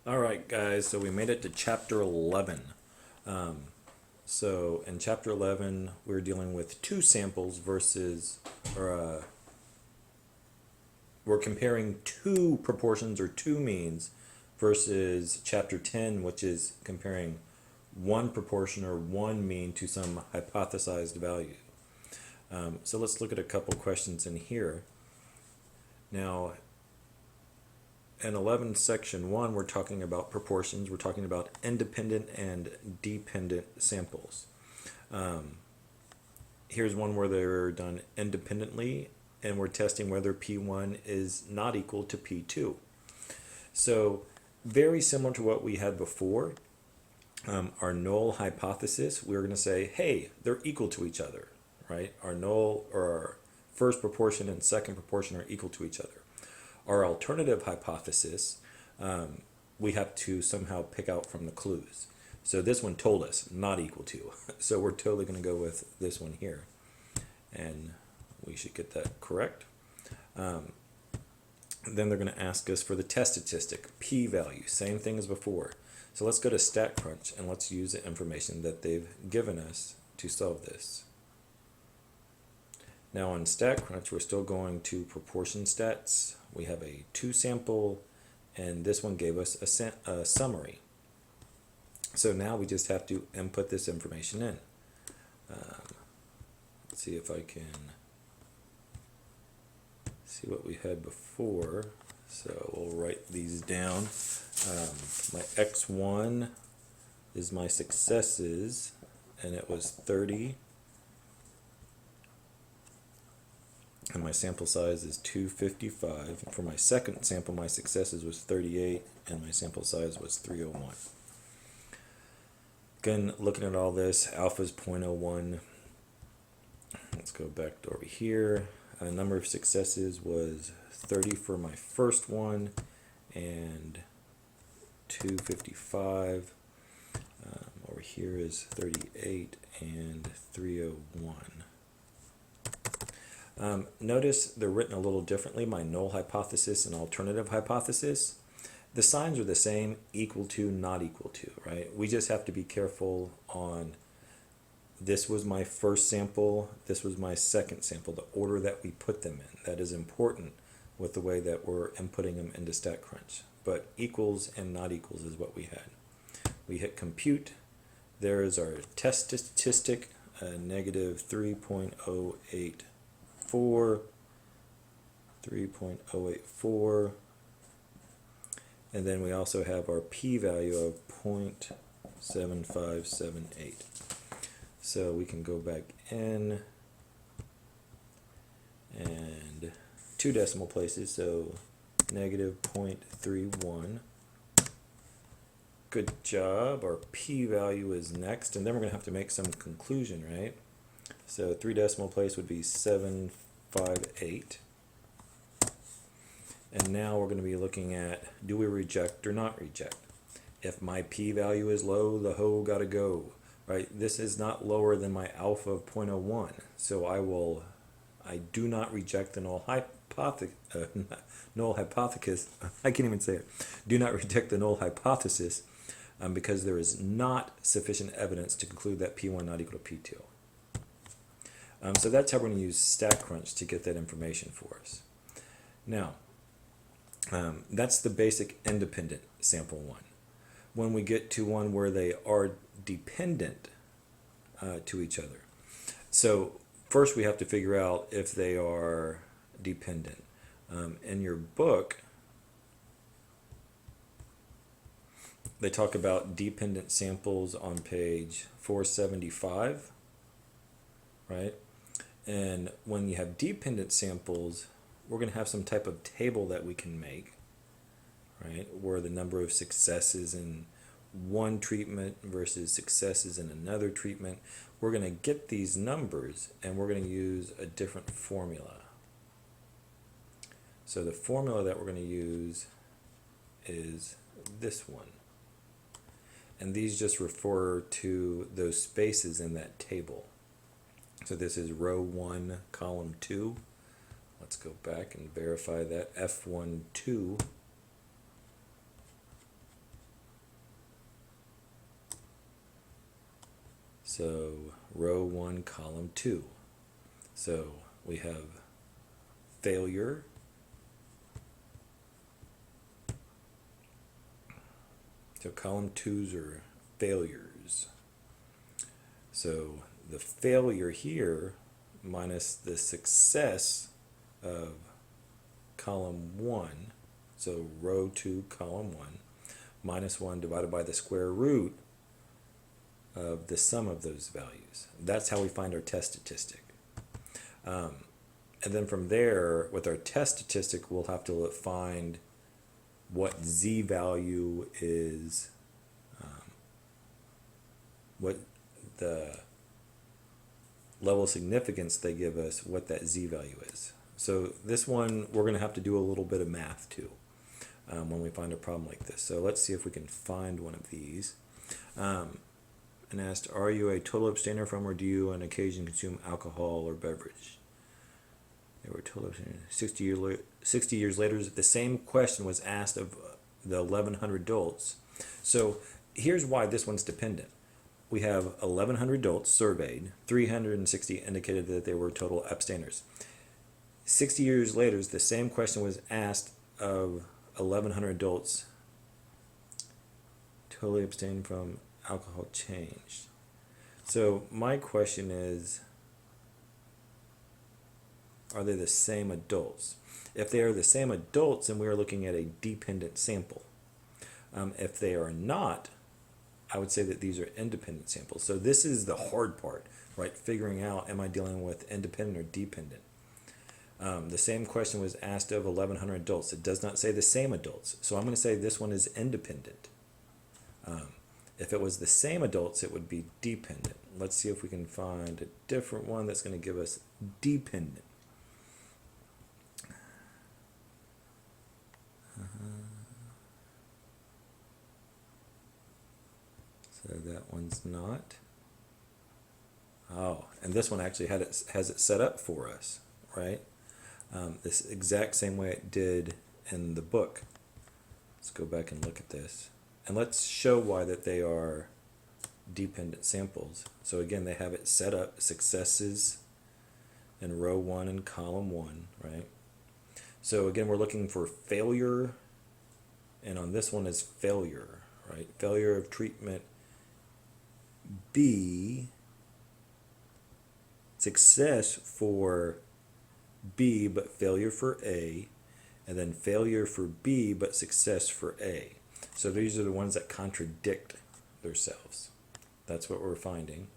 All right, guys, so we made it to chapter 11. So in chapter 11, we're dealing with two samples versus, or we're comparing two proportions or two means versus chapter 10, which is comparing one proportion or one mean to some hypothesized value. So let's look at a couple questions in here. Now, in 11 section 1, we're talking about proportions. We're talking about independent and dependent samples. Here's one where they're done independently, and we're testing whether P1 is not equal to P2. So very similar to what we had before, our null hypothesis, we're going to say, hey, they're equal to each other, right? Our null, or our first proportion and second proportion, are equal to each other. Our alternative hypothesis, we have to somehow pick out from the clues. So this one told us not equal to. So we're totally going to go with this one here. And we should get that correct. Then they're going to ask us for the test statistic, p-value, same thing as before. So let's go to StatCrunch and let's use the information that they've given us to solve this. Now on StatCrunch, we're still going to proportion stats. We have a two sample, and this one gave us a summary. So now we just have to input this information in. Let's see if I can see what we had before. So we'll write these down. My x1 is my successes, and it was 30. And my sample size is 255. For my second sample, my successes was 38, and my sample size was 301. Again, looking at all this, alpha is 0.01. Let's go back to over here. Number of successes was 30 for my first one, and 255. Over here is 38 and 301. Notice they're written a little differently, my null hypothesis and alternative hypothesis. The signs are the same, equal to, not equal to, right? We just have to be careful on this was my first sample, this was my second sample, the order that we put them in. That is important with the way that we're inputting them into StatCrunch. But equals and not equals is what we had. We hit compute. There is our test statistic, negative 3.084, 3.084, and then we also have our p-value of 0.7578. So we can go back in and two decimal places, so negative 0.31. Good job. Our p-value is next, and then we're going to have to make some conclusion, right? So 3 decimal place would be 758. And now we're going to be looking at, do we reject or not reject? If my p-value is low, the hoe got to go, right? This is not lower than my alpha of 0.01. So I do not reject the null hypothesis. I can't even say it. Do not reject the null hypothesis because there is not sufficient evidence to conclude that P1 not equal to P2. So that's how we're going to use StatCrunch to get that information for us. Now, that's the basic independent sample one. When we get to one where they are dependent to each other. So first we have to figure out if they are dependent. In your book, they talk about dependent samples on page 475, right? And when you have dependent samples, we're going to have some type of table that we can make, right? Where the number of successes in one treatment versus successes in another treatment. We're going to get these numbers and we're going to use a different formula. So the formula that we're going to use is this one. And these just refer to those spaces in that table. So this is row 1, column 2. Let's go back and verify that F12. So row 1, column 2. So we have failure, so column 2s are failures. So the failure here minus the success of column 1, so row 2, column 1, minus 1 divided by the square root of the sum of those values. That's how we find our test statistic. And then from there, with our test statistic, we'll have to find what z value is, what the level of significance they give us, what that z value is. So this one, we're going to have to do a little bit of math too when we find a problem like this. So let's see if we can find one of these. And asked, are you a total abstainer from, or do you on occasion consume alcohol or beverage? They were total abstainers. 60 years later, the same question was asked of the 1,100 adults. So here's why this one's dependent. We have 1,100 adults surveyed, 360 indicated that they were total abstainers. 60 years later, the same question was asked of 1,100 adults, totally abstained from alcohol changed. So my question is, are they the same adults? If they are the same adults, then we are looking at a dependent sample. If they are not, I would say that these are independent samples. So this is the hard part, right? Figuring out, am I dealing with independent or dependent? The same question was asked of 1,100 adults. It does not say the same adults. So I'm going to say this one is independent. If it was the same adults, it would be dependent. Let's see if we can find a different one that's going to give us dependent. So that one's not. Oh, and this one actually has it set up for us, right? This exact same way it did in the book. Let's go back and look at this. And let's show why that they are dependent samples. So again, they have it set up, successes in row 1 and column 1, right? So again, we're looking for failure, and on this one is failure, right? Failure of treatment B, success for B but failure for A, and then failure for B but success for A. So these are the ones that contradict themselves. That's what we're finding.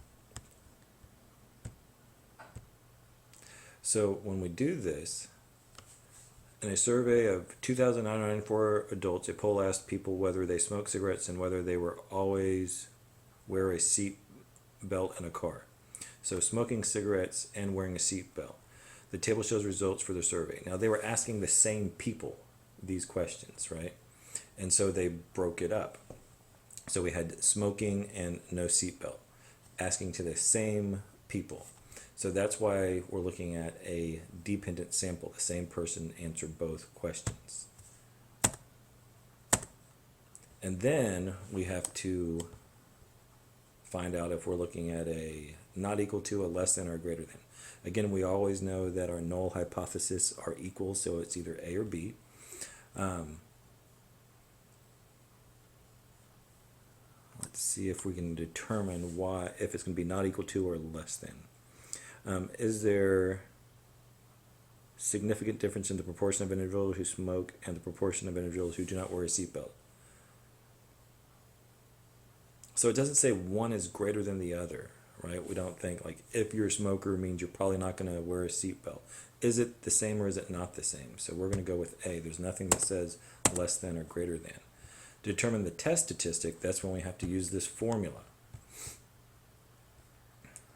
So when we do this, in a survey of 2,904 adults, a poll asked people whether they smoke cigarettes and whether they were always wear a seat belt in a car. So smoking cigarettes and wearing a seat belt. The table shows results for the survey. Now they were asking the same people these questions, right? And so they broke it up. So we had smoking and no seatbelt, asking to the same people. So that's why we're looking at a dependent sample. The same person answered both questions. And then we have to find out if we're looking at a not equal to, a less than, or greater than. Again, we always know that our null hypothesis are equal, so it's either A or B. Let's see if we can determine why, if it's going to be not equal to or less than. Is there significant difference in the proportion of individuals who smoke and the proportion of individuals who do not wear a seatbelt? So it doesn't say one is greater than the other, right? We don't think like if you're a smoker means you're probably not going to wear a seatbelt. Is it the same or is it not the same? So we're going to go with A. There's nothing that says less than or greater than. To determine the test statistic, that's when we have to use this formula.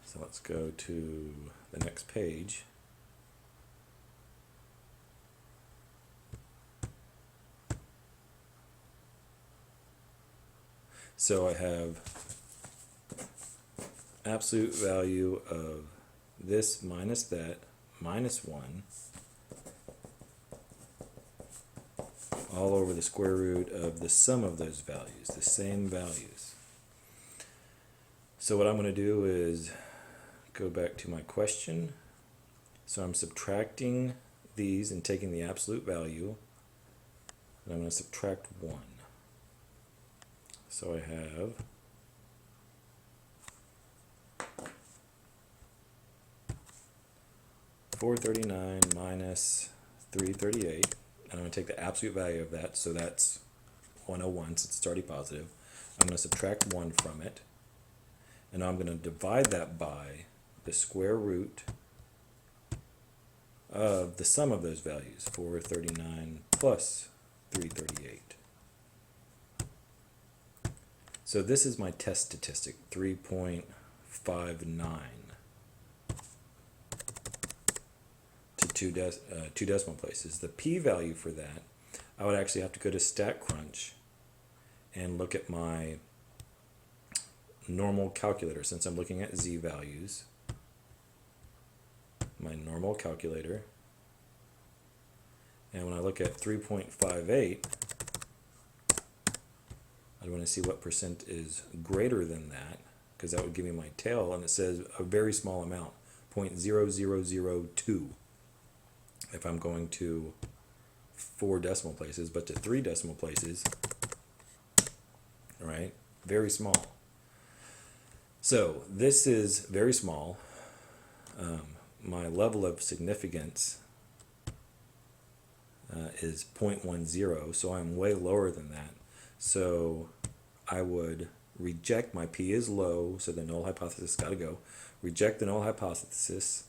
So let's go to the next page. So I have absolute value of this minus that minus 1 all over the square root of the sum of those values, the same values. So what I'm going to do is go back to my question. So I'm subtracting these and taking the absolute value, and I'm going to subtract 1. So I have 439 minus 338, and I'm going to take the absolute value of that, so that's 101 since it's already positive. I'm going to subtract 1 from it, and now I'm going to divide that by the square root of the sum of those values, 439 plus 338. So this is my test statistic, 3.59 to two decimal places. The p-value for that, I would actually have to go to StatCrunch and look at my normal calculator, since I'm looking at z-values. My normal calculator, and when I look at 3.58, I want to see what percent is greater than that, because that would give me my tail, and it says a very small amount, 0.0002, if I'm going to 4 decimal places, but to 3 decimal places, all right, very small. So this is very small. My level of significance is 0.10, so I'm way lower than that. So I would reject, my p is low, so the null hypothesis got to go. Reject the null hypothesis,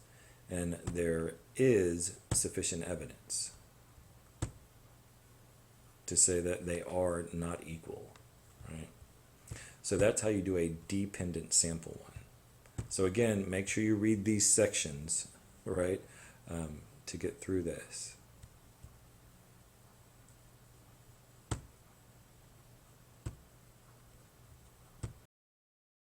and there is sufficient evidence to say that they are not equal. Right? So that's how you do a dependent sample one. So again, make sure you read these sections, right, to get through this.